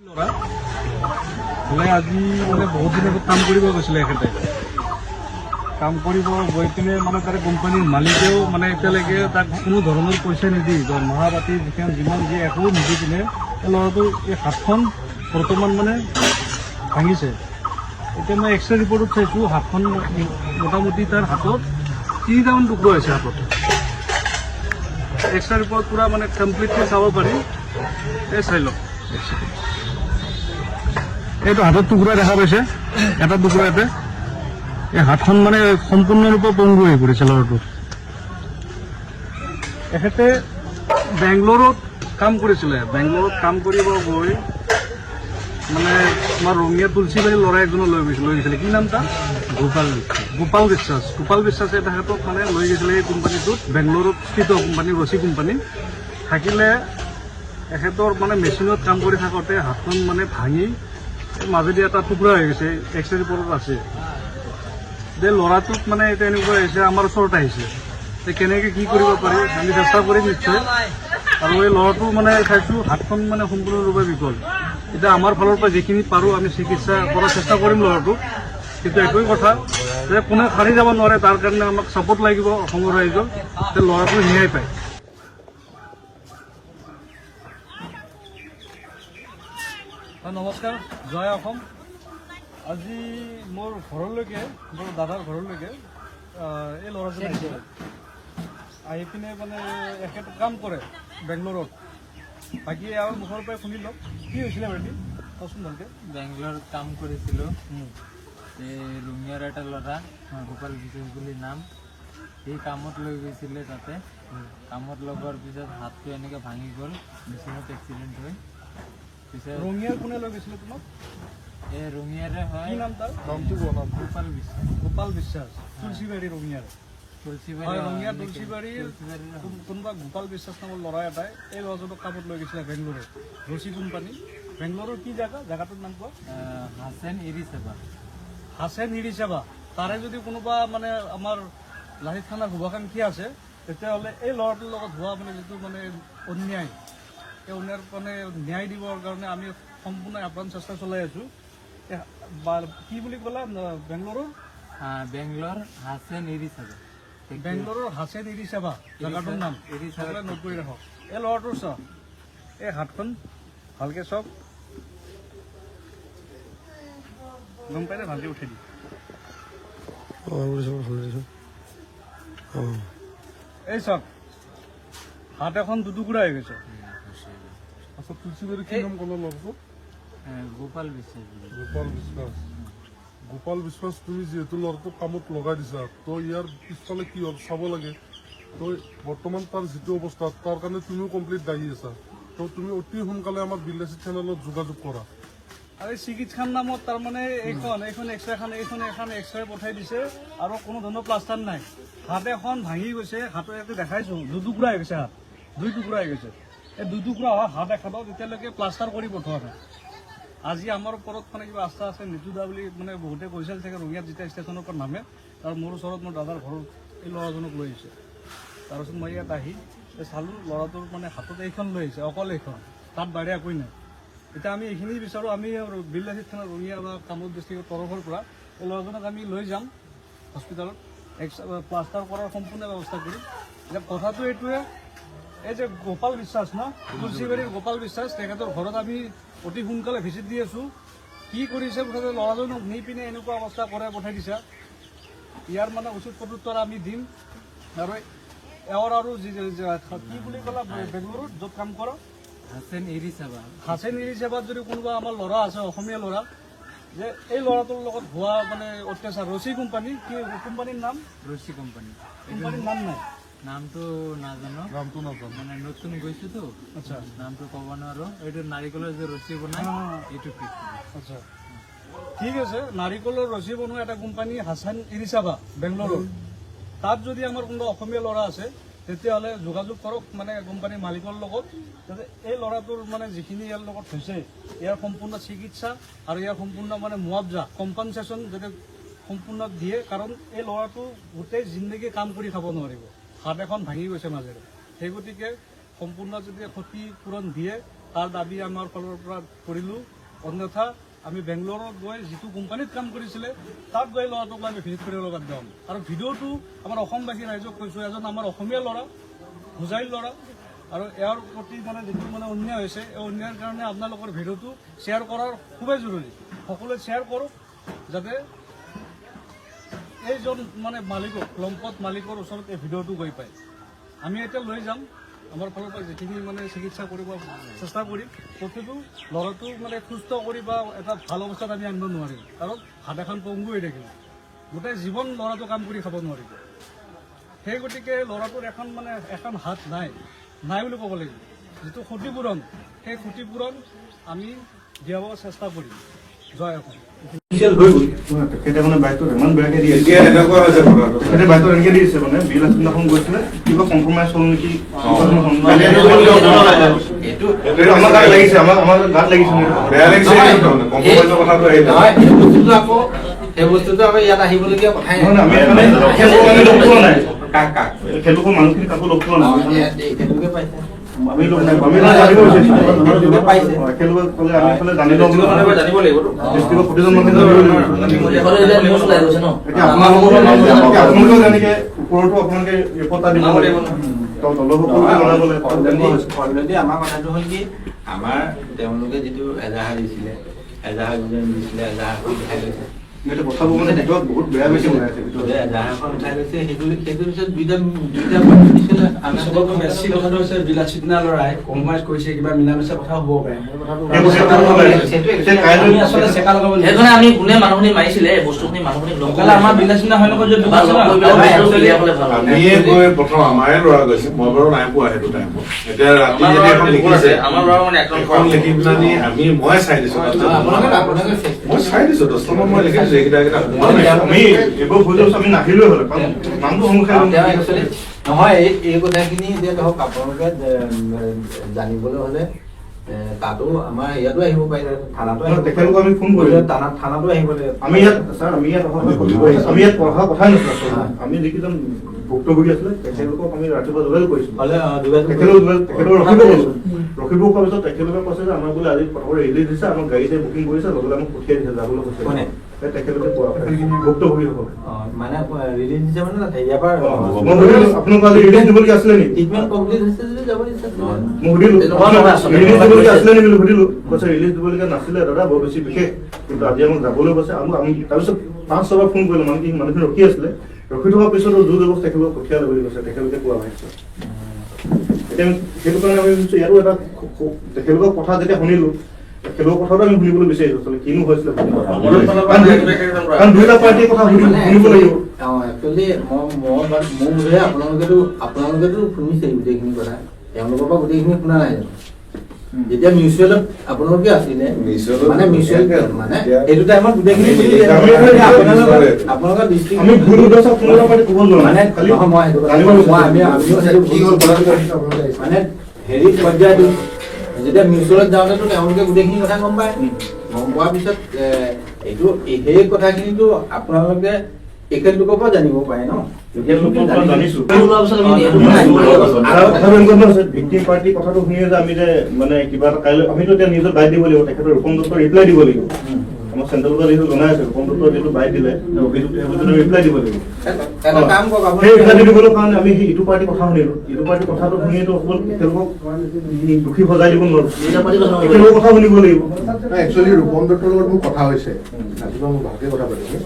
আজি মানে বহুত দিন আগত কাম কৰিব গৈছিলে এখেতে কাম কৰিব গৈ পিনে মানে তাৰে কোম্পানীৰ মালিকেও মানে এতিয়ালৈকে তাক কোনো ধৰণৰ পইচা নিদি দৰমহা পাতি যিমান দিয়ে একো নিদি পিনে ল'ৰাটোৰ এই হাতখন বৰ্তমান মানে ভাঙিছে। এতিয়া মই এক্সৰে ৰিপৰ্টত চাইছোঁ হাতখন মোটামুটি তাৰ হাতত 3টামান টুকুৰা হৈছে হাতত। এক্সৰে ৰিপৰ্ট পূৰা মানে কমপ্লিটলি চাব পাৰি। এই চাই লওক, এইটো হাতত টুকুৰা দেখা পাইছে, এটা টুকুৰা ইয়াতে। এই হাতখন মানে সম্পূৰ্ণৰূপে পংগু হৈ পৰিছে ল'ৰাটোৰ। এখেতে বেংগলোৰত কাম কৰিছিলে। বেংগলোৰত কাম কৰিব গৈ মানে আমাৰ ৰঙিয়া তুলসীবাৰীৰ ল'ৰা এজনক লৈ গৈছিলে। কি নাম তাৰ? গোপাল বিশ্বাস। গোপাল বিশ্বাসে তেখেতক মানে লৈ গৈছিলে এই কোম্পানীটোত, বেংগলোৰত স্থিত কোম্পানী, ৰছী কোম্পানী থাকিলে। এখেতৰ মানে মেচিনত কাম কৰি থাকোঁতে হাতখন মানে ভাঙি মাজেদি এটা টুকুৰা হৈ গৈছে। এক্সৰে ৰিপৰ্টত আছে যে ল'ৰাটোক মানে এতিয়া এনেকুৱা হৈছে, আমাৰ ওচৰত আহিছে যে কেনেকৈ কি কৰিব পাৰি আমি চেষ্টা কৰিম নিশ্চয়। আৰু এই ল'ৰাটো মানে চাইছোঁ হাতখন মানে সম্পূৰ্ণৰূপে বিকল। এতিয়া আমাৰ ফালৰ পৰা যিখিনি পাৰোঁ আমি চিকিৎসা কৰাৰ চেষ্টা কৰিম ল'ৰাটোক, কিন্তু একোৱেই কথা যে কোনে সাৰি যাব নোৱাৰে। তাৰ কাৰণে আমাক ছাপোৰ্ট লাগিব অসমৰ ৰাইজৰ, যে ল'ৰাটো ন্যায় পায়। নমস্কাৰ, জয় অসম। আজি মোৰ ঘৰলৈকে, মোৰ দাদাৰ ঘৰলৈকে এই ল'ৰাজন আহিছিলে। আহি পিনে মানে এখেত কাম কৰে বেংগলোৰত। বাকী আৰু মুখৰ পৰাই শুনি লওক কি হৈছিলে বাইদেউ, কচোন ভালকে। বেংগলোৰত কাম কৰিছিলোঁ। ৰঙিয়াৰ এটা ল'ৰা গোপাল বিশ্বাস বুলি নাম, সি কামত লৈ গৈছিলে। তাতে কামত লগোৱাৰ পিছত হাতটো এনেকৈ ভাঙি গ'ল, মেচিনত এক্সিডেণ্ট হৈ। পিছত ৰঙিয়াৰ কোনে লৈ গৈছিলে তোমাক? এই ৰঙিয়াৰে হয়। কি নাম তাৰ? নামটো গোপাল বিশ্বাস। গোপাল বিশ্বাস, তুলসীবাৰী ৰঙিয়াৰ। তুলসীবাৰী ৰঙিয়া তুলসীবাৰীৰ কোনোবা গোপাল বিশ্বাস নামৰ ল'ৰা এটাই এই ল'ৰাজনক কামত লৈ গৈছিলে বেংগলোৰত, ৰছী কোম্পানী। বেংগলোৰৰ কি জেগাটোৰ নাম কোৱা? হাছেন ইৰিছেবা। হাছেন ইৰিছেবা। তাৰে যদি কোনোবা মানে আমাৰ লাহিত থানাৰ শুভাকাংক্ষী আছে, তেতিয়াহ'লে এই ল'ৰাটোৰ লগত হোৱা মানে যিটো মানে অন্যায়, এই অন্যায়ৰ মানে ন্যায় দিবৰ কাৰণে আমি সম্পূৰ্ণ আপ্ৰাণ চেষ্টা চলাই আছোঁ। কি বুলি ক'লা? বেংগলোৰৰ বেংগলোৰ হাছেন ইৰিছেবা। বেংগলোৰৰ হাছেন ইৰিছেবা জেগাটোৰ নাম। সকলোৱে নোট কৰি ৰাখক। এই ল'ৰাটোৰ চাওক, এই হাতখন ভালকৈ চাওক, গম পাইনে? ভালকৈ উঠাই দি এই চাওক, হাত এখন দুটুকুৰা হৈ গৈছে। আচ্ছা, তুলসীবাৰী কি নাম ক'লা ল'ৰাটো? গোপাল বিশ্বাস। গোপাল বিশ্বাস। গোপাল বিশ্বাস, তুমি যিহেতু ল'ৰাটোক কামত লগাই দিছা, তো ইয়াৰ পিছফালে কি হ'ল চাব লাগে। তো বৰ্তমান তাৰ যিটো অৱস্থা, তাৰ কাৰণে তুমিও কমপ্লিট দায়ী আছা। তো তুমি অতি সোনকালে আমাৰ বিল্লাচি চেনেলত যোগাযোগ কৰা। আৰু এই চিকিৎসাৰ নামত তাৰমানে এইখন এক্সৰে পঠাই দিছে আৰু কোনো ধৰণৰ প্লাষ্টাৰ নাই। হাত এখন ভাঙি গৈছে, হাতৰ ইয়াতে দেখাইছোঁ দুটুকুৰা হৈ গৈছে, হাত 2 টুকুৰা হৈ গৈছে। এই 2 টুকুৰা হোৱা হাত এখনত এতিয়ালৈকে প্লাষ্টাৰ কৰি পঠোৱা নাই। আজি আমাৰ ওপৰত মানে কিবা আস্থা আছে নিতুদা বুলি মানে বহুতে কৈছিল চাগে। ৰঙিয়াত যেতিয়া ষ্টেচনৰ পৰা নামে, তাৰ মোৰ ওচৰত মোৰ দাদাৰ ঘৰত এই ল'ৰাজনক লৈ আহিছে। তাৰপিছত মই ইয়াত আহি চালোঁ, ল'ৰাটোৰ মানে হাতত এইখন লৈ আহিছে, অকল এইখন, তাত বাহিৰে একোৱেই নাই। এতিয়া আমি এইখিনি বিচাৰোঁ, আমি বিল্লাচি থানা ৰঙিয়া বা কামৰূপ ডিষ্ট্ৰিক্টৰ তৰফৰ পৰা এই ল'ৰাজনক আমি লৈ যাম হস্পিটেলত, প্লাষ্টাৰ কৰাৰ সম্পূৰ্ণ ব্যৱস্থা কৰিম। এতিয়া কথাটো এইটোৱে, এই যে গোপাল বিশ্বাস ন, তুলসীবাৰীৰ গোপাল বিশ্বাস, তেখেতৰ ঘৰত আমি অতি সোনকালে ভিজিট দি আছোঁ। কি কৰিছে মুঠতে ল'ৰাজনক নি পিনে এনেকুৱা অৱস্থা কৰাই পঠাই দিছে। ইয়াৰ মানে উচিত প্ৰত্যুত্তৰ আমি দিম। আৰু এওঁৰ আৰু কি বুলি ক'লা বেংগলোৰত য'ত কাম কৰা? হাছেন ইৰিছেবা। হাছেন ইৰিছেবাত যদি কোনোবা আমাৰ ল'ৰা আছে, অসমীয়া ল'ৰা, যে এই ল'ৰাটোৰ লগত হোৱা মানে অত্যাচাৰ, ৰছী কোম্পানী, কি কোম্পানীৰ নাম? ৰছী কোম্পানী। কোম্পানীৰ নাম নাই, নামটো নাজানো, নামটো নাজানো, মানে নতুন গৈছোতো। আচ্ছা, নামটো ক'ব নোৱাৰো। এইটো নাৰিকলৰ যে ৰছী বনাই, এইটো আচ্ছা, ঠিক আছে। নাৰিকলৰ ৰছী বনোৱা এটা কোম্পানী হাছেন ইৰিছেবা বেংগলোৰৰ। তাত যদি আমাৰ কোনোবা অসমীয়া ল'ৰা আছে, তেতিয়াহ'লে যোগাযোগ কৰক মানে কোম্পানীৰ মালিকৰ লগত, যাতে এই ল'ৰাটোৰ মানে যিখিনি ইয়াৰ লগত হৈছে, ইয়াৰ সম্পূৰ্ণ চিকিৎসা আৰু ইয়াৰ সম্পূৰ্ণ মানে মুআৱজা, কম্পেনচেশ্যন যাতে সম্পূৰ্ণ দিয়ে। কাৰণ এই ল'ৰাটো গোটেই জিন্দগী কাম কৰি খাব নোৱাৰিব, হাত এখন ভাঙি গৈছে মাজেৰে। সেই গতিকে সম্পূৰ্ণ যদি ক্ষতিপূৰণ দিয়ে তাৰ দাবী আমাৰ ফালৰ পৰা কৰিলোঁ। অন্যথা আমি বেংগলোৰত গৈ যিটো কোম্পানীত কাম কৰিছিলে তাত গৈ ল'ৰাটোক আমি ভিজিট কৰিব লগাত যাম। আৰু ভিডিঅ'টো আমাৰ অসমবাসী ৰাইজক কৈছোঁ, এজন আমাৰ অসমীয়া ল'ৰা, হোজাইৰ ল'ৰা, আৰু ইয়াৰ প্ৰতি মানে যিটো মানে অন্যায় হৈছে, এই অন্যায়ৰ কাৰণে আপোনালোকৰ ভিডিঅ'টো শ্বেয়াৰ কৰাৰ খুবেই জৰুৰী। সকলোৱে শ্বেয়াৰ কৰক যাতে এইজন মানে মালিকক, লম্পট মালিকৰ ওচৰত এই ভিডিঅ'টো গৈ পায়। আমি এতিয়া লৈ যাম, আমাৰ ফালৰ পৰা যিখিনি মানে চিকিৎসা কৰিব চেষ্টা কৰিম। তথাপিও ল'ৰাটো মানে সুস্থ কৰি বা এটা ভাল অৱস্থাত আমি আনিব নোৱাৰিম, কাৰণ হাত এখন পংগু হৈ থাকিল, গোটেই জীৱন ল'ৰাটো কাম কৰি খাব নোৱাৰিব। সেই গতিকে ল'ৰাটোৰ এখন হাত নাই বুলি ক'ব লাগিব। যিটো ক্ষতিপূৰণ, সেই ক্ষতিপূৰণ আমি দিয়াব চেষ্টা কৰিম। জয় অসম। তেখেতে মানে বাইকটো ইমান বেয়াকে দি আছে, তেখেতে বাইকটো এনেকে দি আছে মানে বিল সিদিনাখন গৈছিলে, কিবা কম্প্ৰমাইজ হ'ল নেকি, আমাৰ গাত লাগিছে, আমাৰ গাত লাগিছে, বেয়া লাগিছে। সেই বস্তুটো আকৌ ইয়াত আহিবলগীয়া কথাই আমি লগ পোৱা নাই, খেলুৱৈ মানুহখিনি কাকো লগ পোৱা নাই, আমি লগ নাই, আমি জানিব বিচাৰিছোঁ। খেলুৱৈ ক'লে আমি এইফালে জানি লওঁ, জানিব লাগিব। ডিষ্ট্ৰিক্টৰ প্ৰতিজন মানুহে এতিয়া আপোনালোকেও যেনেকে ওপৰতো আপোনালোকে ৰিপৰ্ট এটা দিব লাগিব, অলৰেডি আমাৰ কথাটো হ'ল কি, আমাৰ তেওঁলোকে যিটো এজাহাৰ দিছিলে, এজাহাৰখন উঠাই লৈছে, কথাবোৰ মানে ভিতৰত বহুত বেয়া বেছি ওলাই আছে ভিতৰত। এজাহাৰখন উঠাই লৈছে, সেইটোৰ পিছত দুইটা চবতকৈ বেছি কথাটো হৈছে বিলাসিতা ল'ৰাই কম্প্ৰমাইজ কৰিছে, কিবা মিলা মিছা কথা হ'ব পাৰে। সেইকাৰণে আমি কোনে মানুহখিনি মাৰিছিলে এই বস্তুখিনি মানুহখিনি লগ অকলে আমাৰ বিলাসিতা হয় নকয় যে আমিয়ে গৈ প্ৰথম আমাৰে ল'ৰা গৈছে, মই বাৰু নাই পোৱা সেইটো টাইমত। এতিয়া ৰাতি যদি এখন লিখিছে, আমাৰ ল'ৰা মানে এখন লিখি পেলাই মই চাই দিছো, মই চাই দিছো 10টা মান মই লিখি দিছো, এইকেইটা আমি এইবোৰ ভুল আমি নাহিলেও হ'ল, কাৰণ নামটো সংখ্যা নহয়। এই কথাখিনি এতিয়া ধৰক আপোনালোকে জানিবলৈ হ'লে তাতো আমাৰ ইয়াতো আহিব পাৰিলে, থানাতো তেখেতলোকক আমি ফোন কৰিলো, থানাতো আহিব লাগিব। আমি ইয়াত ছাৰ আমি ইয়াত পঢ়া কথাই নাছিল, আমি যিকেইজন ভুক্তভোগী আছিলে তেখেতলোকক আমি ৰাতিপুৱা যোগাযোগ কৰিছো, তেখেতলোক ৰখিব কোৱাৰ পিছত তেখেতলোকে কৈছে যে আমাৰ বোলে আজি পথাৰৰ ৰিলিজ দিছে, আমাৰ গাড়ীতে বুকিং কৰিছে, লগতে আমাক পঠিয়াই দিছে যাবলৈ কৈছে। তেখেতলোকে ভুক্তভোগীসকলে মানে ৰিলিজ দিছে মানে ইয়াৰ পৰা আপোনালোক আজি ৰিলিজ দিবলগীয়া আছিলে নেকি? ট্ৰিটমেণ্ট কমপ্লিট হৈছে যদি যাব দিছে। মই সুধিলো ৰিলিজ দিবলগীয়া আছিলে নেকি বুলি সুধিলো, কৈছে ৰিলিজ দিবলগীয়া নাছিলে দাদা, বৰ বেছি বিশেষ, কিন্তু আজি আমাক যাবলৈ কৈছে। আমি তাৰপিছত 5-6বাৰ ফোন কৰিলো, মানুহখিনি ৰখি আছিলে, ৰখি থকাৰ পিছতো জোৰ ব্যৱস্থা তেখেতলোকক পঠিয়ালে বুলি কৈছে, তেখেতলোকে কোৱা হৈছে। এতিয়া সেইটো কাৰণে আমি ভাবিছো ইয়াতো এটা তেখেতলোকৰ কথা যেতিয়া শুনিলো, তেখেতলোকৰ কথাটো আমি শুনিবলৈ বিচাৰিছো, আচলতে কিনো হৈছিলে, কাৰণ দুয়োটা পাৰ্টিৰ কথা শুনিব লাগিব। একচুৱেলি মোৰ বোধে আপোনালোকেতো শুনিছে গোটেইখিনি কথা, তেওঁলোকৰ পৰা গোটেইখিনি শুনা নাই জানো? যেতিয়া মিউচুৱেলত আপোনালোকে আছিলে, মানে মিউচুৱেল মানে এইটো টাইমত গোটেইখিনি আপোনালোকৰ ডিষ্ট্ৰিক্ট আমি ভুল উদ্দেশ্য আপোনালোকৰ পাৰ্টি ক'ব নোৱাৰো, মানে মানে হেৰি পৰ্যায়টো যেতিয়া মিউচুৱেলত যাওঁতেতো তেওঁলোকে গোটেইখিনি কথা গম পায়, গম পোৱাৰ পিছত এইটো সেই কথাখিনিতো আপোনালোকে তেখেতলোকৰ পৰা জানিব পাৰে ন। ভিক্টিম পাৰ্টিৰ কথাটো শুনিয়ে যে আমি যে মানে কিবা এটা কাইলৈ আমিতো এতিয়া নিজৰ বাইট দিব লাগিব, তেখেতৰ ৰূপম দত্তৰ ৰিপ্লাই দিব লাগিব। আমাৰ চেণ্ট্ৰেল পৰা যিটো জনাই আছে, ৰূপম দত্তৰ যিটো বাইট দিলে ৰিপ্লাই দিব লাগিব। এটা কাম কৰক, সেই ৰিপ্লাই দিবলৈ কাৰণে আমি সেই ইটো পাৰ্টিৰ কথা শুনিলো, ইটো পাৰ্টিৰ কথাটো শুনিয়েতো অকল তেওঁলোকক দোষী সজাই দিব নোৱাৰো, তেখেতৰ কথা শুনিব লাগিব। একচুৱেলি ৰূপম দত্তৰ লগত মোৰ কথা হৈছে, ৰাতিপুৱা মই ভালকে কথা পাতিছো,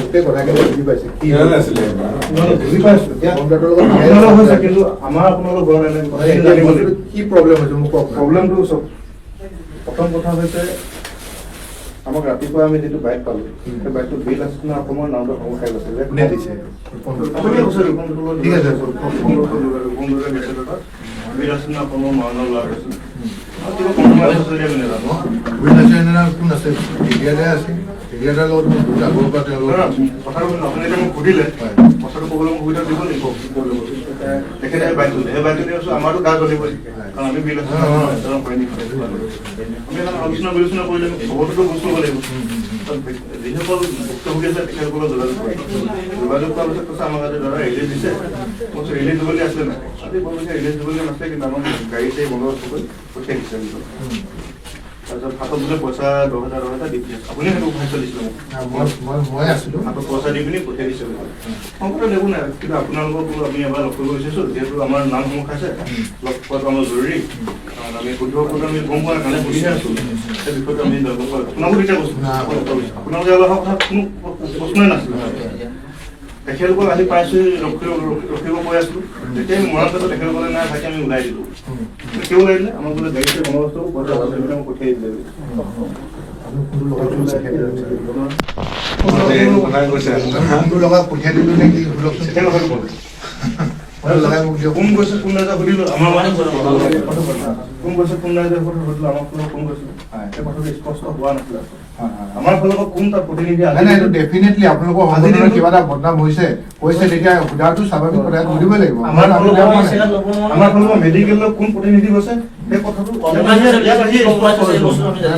গোটেই কথাখিনি বুজি পাইছে, কি আছিলে বুজি পাইছো ৰূপম দত্তৰ লগত হৈছে, কিন্তু আমাৰ আপোনালোক ঘৰ জানিব লাগিব কি প্ৰব্লেম হৈছে মোক কওক। প্ৰব্লেমটো চব প্ৰথম কথা হৈছে, আমাক ৰাতিপুৱা আমি যিটো বাইক পালো, সেই বাইকটো বিল আছিলে অসমৰ নামটো সংখ্যাই গৈছে, কোনে দিছে? ঠিক আছে, বিল আছিলে অসমৰ মানৰ লাভ হৈছে, কোন আছে? এৰিয়াতে আছে, এৰিয়াটাৰ লগত মোৰ বহুত আগৰ পৰা তেওঁলোকৰ কথাটো আপুনি এতিয়া মোক সুধিলে, কথাটো ক'বলৈ মোক সুবিধা দিব লাগিব। তেখেতে বাইকটো সেই বাইকটো দি আছো, আমাৰতো গা জ্বলিব, কাৰণ আমি বিল আলোচনা বিলোচনা কৰিলে খবৰটোতো গুৰুত্ব ল'ব লাগিব। যিসকল ভুক্তভোগী আছে তেখেতসকলক যোগাযোগ কৰিছোঁ। যোগাযোগ কৰাৰ পিছত কৈছে আমাক আজি দাদা ৰিলিজ দিছে। মই কৈছোঁ ৰিলিজ দিবলৈ আছিলে নাই? আজি বৰ বেছি ৰিলিজ দিবলৈ নাছিলে, কিন্তু আমাক গাড়ীতে বন্দোবস্ত কৰি পঠিয়াই দিছে। তাৰপিছত হাতত বোলে পইচা 10,000 দি দিছে। আপুনি সেইটো ভাই চলিছিলে মই আছিলো হাতত পইচা দি পিনি পঠিয়াই দিছে। সংকটত একো নাই, কিন্তু আপোনালোকক আমি এবাৰ লগ কৰিব বিচাৰিছোঁ, যিহেতু আমাৰ নামসমূহ খাইছে, লগ পোৱাটো আমাৰ জৰুৰী। আমি শুদ্ধ আমি গম পোৱাৰ কাৰণে সুধিহে আছোঁ। সেই বিষয়টো আমি আপোনালোকক এতিয়া কৈছোঁ, আপোনালোকে অহা কথা কোনো প্ৰশ্নই নাছিলে। তেখেতলোকক আজি পাইছোঁ, ৰখিব কৈ আছিলোঁ। যেতিয়া আমি মৰাৰ পিছত তেখেতসকলে নাই থাকে, আমি ওলাই দিলোঁ। কিয় ওলাই দিলে? আমাক বোলে গাড়ীতে বন্দোবস্ত পইচা পঠিয়াই দিলে। পঠিয়াই দিলো নেকি কোন গৈছে কোন নাযায় সুধিলোঁ। আমাৰ কোন গৈছে কোন নাযায় সুধিলোঁ, আমাক ফোন কৰিছিলোঁ। সেই কথাটো স্পষ্ট হোৱা নাছিলে। আমাৰ ফালৰ পৰা কোন তাৰ প্ৰতিনিধি ডেফিনেটলি আপোনালোকৰ সংগঠনৰ কিবা এটা বদনাম হৈছে তেতিয়া সুধাটো স্বাভাৱিক কথা সুধিব লাগিব। আমাৰ ফালৰ পৰা মেডিকেলৰ কোন প্ৰতিনিধি গৈছে সেই কথাটো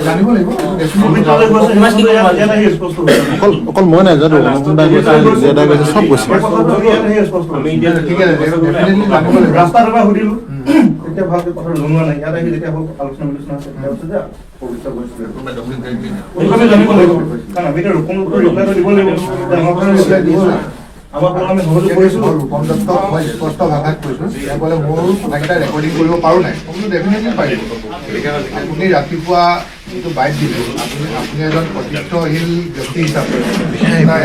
জানিব লাগিব। অকল মই নাজানো, চব গৈছে। ৰাস্তাৰ পৰা সুধিলো, তেতিয়া ভালকে কথা জনোৱা নাই। ইয়াত আহি যেতিয়া আলোচনা বিলোচনা আছে জানিব লাগিব, কাৰণ আমি এতিয়া ৰূপম ৰিপ্লাইটো দিব লাগিব। আমাৰ পৰা আমি সহযোগ কৰিছোঁ। ৰূপম দত্তক মই স্পষ্ট ভাষাত কৈছোঁ, তেওঁ ক'লে মোৰ কথাকেইটা ৰেকৰ্ডিং কৰিব পাৰোঁ নাই। মই বোলো ডেফিনেটলি পাৰিব। আপুনি ৰাতিপুৱা যিটো বাইট দিলে, আপুনি এজন কৰ্তৃত্বশীল ব্যক্তি হিচাপে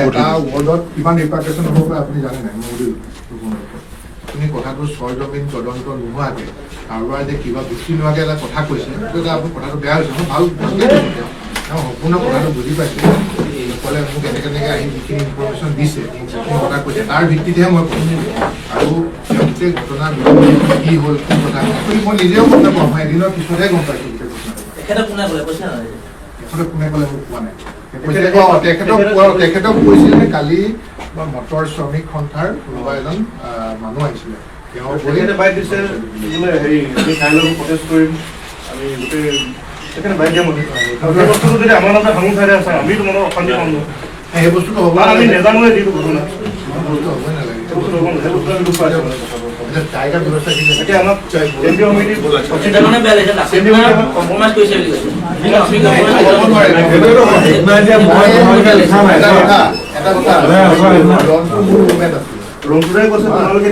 এটা ৱৰ্ডত কিমান ৰিপাৰ্টেশ্যন হ'ব পাৰে আপুনি জানে নাই? মই সুধিলোঁ আপুনি কথাটো চৰজমিন তদন্ত নোহোৱাকৈ কাৰোবাৰ যে কিবা বুজি নোহোৱাকৈ এটা কথা কৈছে, সেইটো এটা আপুনি কথাটো বেয়া হৈছে। মই ভাল তেওঁ সম্পূৰ্ণ কথাটো বুজি পাইছোঁ। ক'লে মোক এনেকৈ আহি যিখিনি ইনফৰ্মেশ্যন দিছে, মোক যিখিনি কথা কৈছে, তাৰ ভিত্তিতহে মই কৈছোঁ। আৰু গোটেই ঘটনা কি হ'ল, কি কথা মই নিজেও গম নাপাওঁ। মই এদিনৰ পিছতহে গম পাইছোঁ গোটেই ঘটনাটো। কোনে ক'লে মোক কোৱা নাই। তেখেতক কৈছিল যে কালি মটৰ শ্ৰমিক সন্থাৰ কোনোবা এজন মানুহ আহিছিলে, তেওঁ বাইক দিছে বোলে হেৰি আমি কাইলৈ প্ৰটেষ্ট কৰিম, আমি গোটেই সেইকাৰণে বাইক দিয়া মতে সেই বস্তুটো যদি আমাৰ মাজত ভাঙি খাই আছে, আমিতো মনত অশান্তি পাম। সেই বস্তুটো হ'ব আমি নেজানোৱে যিটো ঘটনা হ'বই নালাগে। সেই বস্তুটো হ'ব সেই বস্তুটো আমি দুখ পাইছোঁ। টাইগাৰ ব্যৱস্থা এতিয়া আমাক কেন্দ্ৰীয় সমিতি ৰঞ্জুৰে কৈছে তোমালোকে